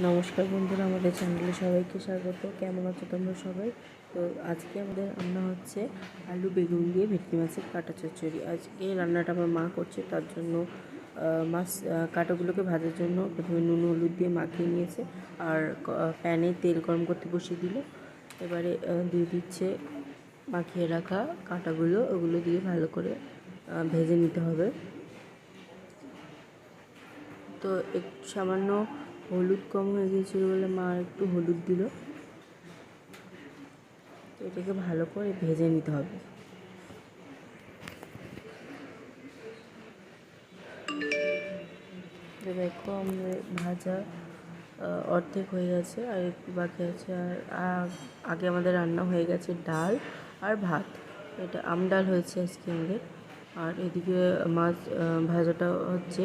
নমস্কার বন্ধুরা, আমাদের চ্যানেলে সবাইকে স্বাগত। কেমন আছো তোমরা সবাই? তো আজকে আমাদের রান্না হচ্ছে আলু বেগুন দিয়ে ভেটকি মাছের কাটা চচ্চড়ি। আজকে রান্নাটা আমার মা করছে, তার জন্য মাছ কাটাগুলোকে ভাজার জন্য প্রথমে নুন হলুদ দিয়ে মাখিয়ে নিয়েছে, আর প্যানে তেল গরম করতে বসিয়ে দিল। এবারে দিয়ে দিচ্ছে মাখিয়ে রাখা কাটাগুলো, ওগুলো দিয়ে ভালো করে ভেজে নিতে হবে। তো একটু সামান্য হলুদ কম হয়ে গিয়েছিল বলে মা একটু হলুদ দিল। তো এটাকে ভালো করে ভেজে নিতে হবে। তো দেখো আমাদের ভাজা অর্ধেক হয়ে গেছে, আর একটু বাকি আছে। আর আগে আমাদের রান্না হয়ে গেছে ডাল আর ভাত। এটা আমডাল হয়েছে আজকে আমাদের। আর এদিকে মাছ ভাজাটা হচ্ছে।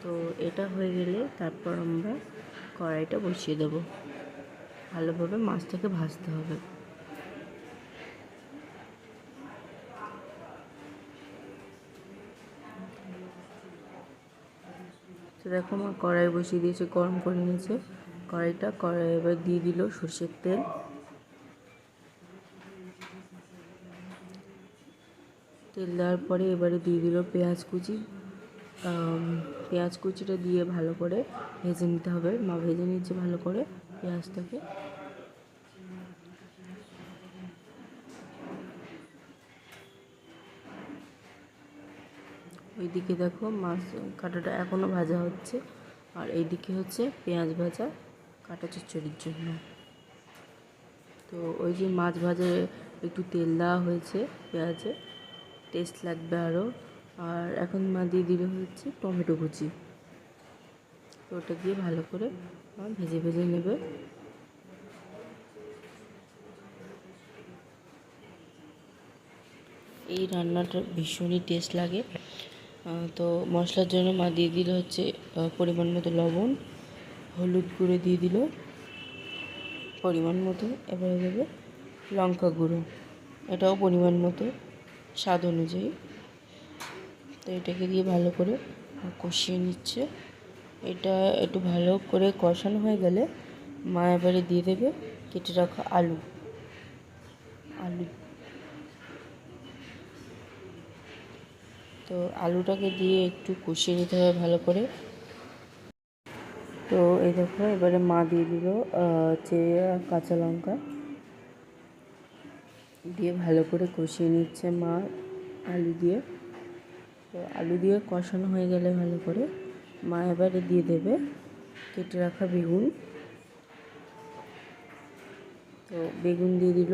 তো এটা হয়ে গেলে তারপর আমরা কড়াইটা বসিয়ে দেবো। ভালোভাবে মাছটাকে ভাজতে হবে। তো দেখো মা কড়াই বসিয়ে দিয়েছে, গরম করে নিয়েছে কড়াইটা। কড়াই এবার দিয়ে দিল সর্ষের তেল। তেল দেওয়ার পরে এবারে দিয়ে দিল পেঁয়াজ কুচি। পেঁয়াজ কুচিটা দিয়ে ভালো করে ভেজে নিতে হবে। মা ভেজে নিচ্ছে ভালো করে পেঁয়াজটাকে। ওইদিকে দেখো মাছ কাটাটা এখনও ভাজা হচ্ছে, আর এইদিকে হচ্ছে পেঁয়াজ ভাজা কাটা চচ্চড়ির জন্য। তো ওই যে মাছ ভাজা একটু তেল দেওয়া হয়েছে পেঁয়াজে, টেস্ট লাগবে আরও। আর এখন মা দিয়ে দিলে হচ্ছে টমেটো কুচি। তো ওটা দিয়ে ভালো করে ভেজে ভেজে নেবে। এই রান্নাটা ভীষণই টেস্ট লাগে। তো মশলার জন্য মা দিয়ে দিল হচ্ছে পরিমাণ মতো লবণ, হলুদ গুঁড়ো দিয়ে দিল পরিমাণ মতো। এবারে দেবে লঙ্কা গুঁড়ো, এটাও পরিমাণ মতো স্বাদ অনুযায়ী। তো এটাকে দিয়ে ভালো করে কষিয়ে নিচ্ছে। এটা একটু ভালো করে কষানো হয়ে গেলে মা এবারে দিয়ে দেবে কেটে রাখা আলু। তো আলুটাকে দিয়ে একটু কষিয়ে নিতে হবে ভালো করে। তো এই দেখো এবারে মা দিয়ে দিল কাঁচা লঙ্কা দিয়ে ভালো করে কষিয়ে নিচ্ছে মা আলু দিয়ে। তো আলু দিয়ে কষানো হয়ে গেলে ভালো করে মা এবারে দিয়ে দেবে কেটে রাখা বেগুন। তো বেগুন দিয়ে দিল।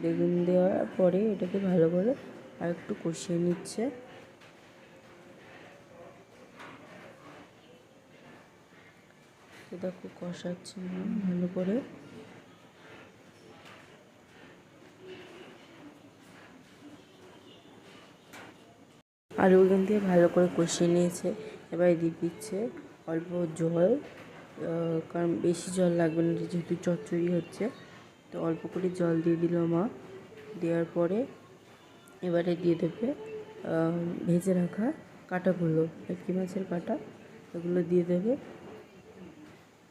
বেগুন দেওয়ার পরে এটাকে ভালো করে আর একটু কষিয়ে নিচ্ছে। দেখো কষাচ্ছে ভালো করে। আলু বেগুন দিয়ে ভালো করে কষিয়ে নিয়েছে। এবার দিয়ে দিচ্ছে অল্প জল, কারণ বেশি জল লাগবে না যেহেতু চচ্চড়ি হচ্ছে। তো অল্প করে জল দিয়ে দিল মা। দেওয়ার পরে এবারে দিয়ে দেবে ভেজে রাখা কাটাগুলো, ভেটকি মাছের কাটা, এগুলো দিয়ে দেবে।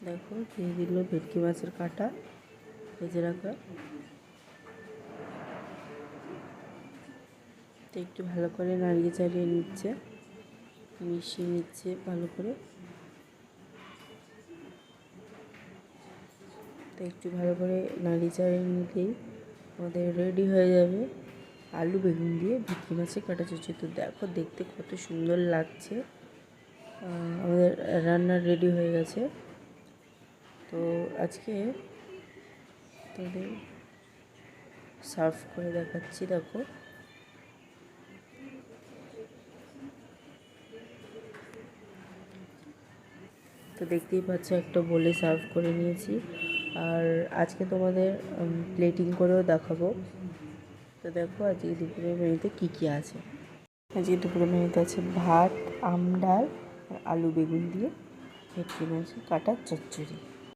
দেখো দিয়ে দিল ভেটকি মাছের কাটা ভেজে রাখা। তো একটু ভালো করে নাড়িয়ে চাড়িয়ে নিচ্ছে, মিশিয়ে নিচ্ছে ভালো করে। তো একটু ভালো করে নাড়িয়ে চাড়িয়ে নিতেই আমাদের রেডি হয়ে যাবে আলু বেগুন দিয়ে ভেটকি মাছের কাটা চচ্চড়ি। তো দেখো দেখতে কত সুন্দর লাগছে। আমাদের রান্না রেডি হয়ে গেছে। তো আজকে তাদের সার্ভ করে দেখাচ্ছি। দেখো তো দেখতেই পাচ্ছ একটা বলে সার্ভ করে নিয়েছি। আর আজকে তোমাদের প্লেটিং করেও দেখাবো। তো দেখো আজকে দুপুরের মেনুতে কী কী আছে। আজকে দুপুরের মেনুতে আছে ভাত, আম ডাল আর আলু বেগুন দিয়ে ভেটকি মাছের কাটা চচ্চড়ি।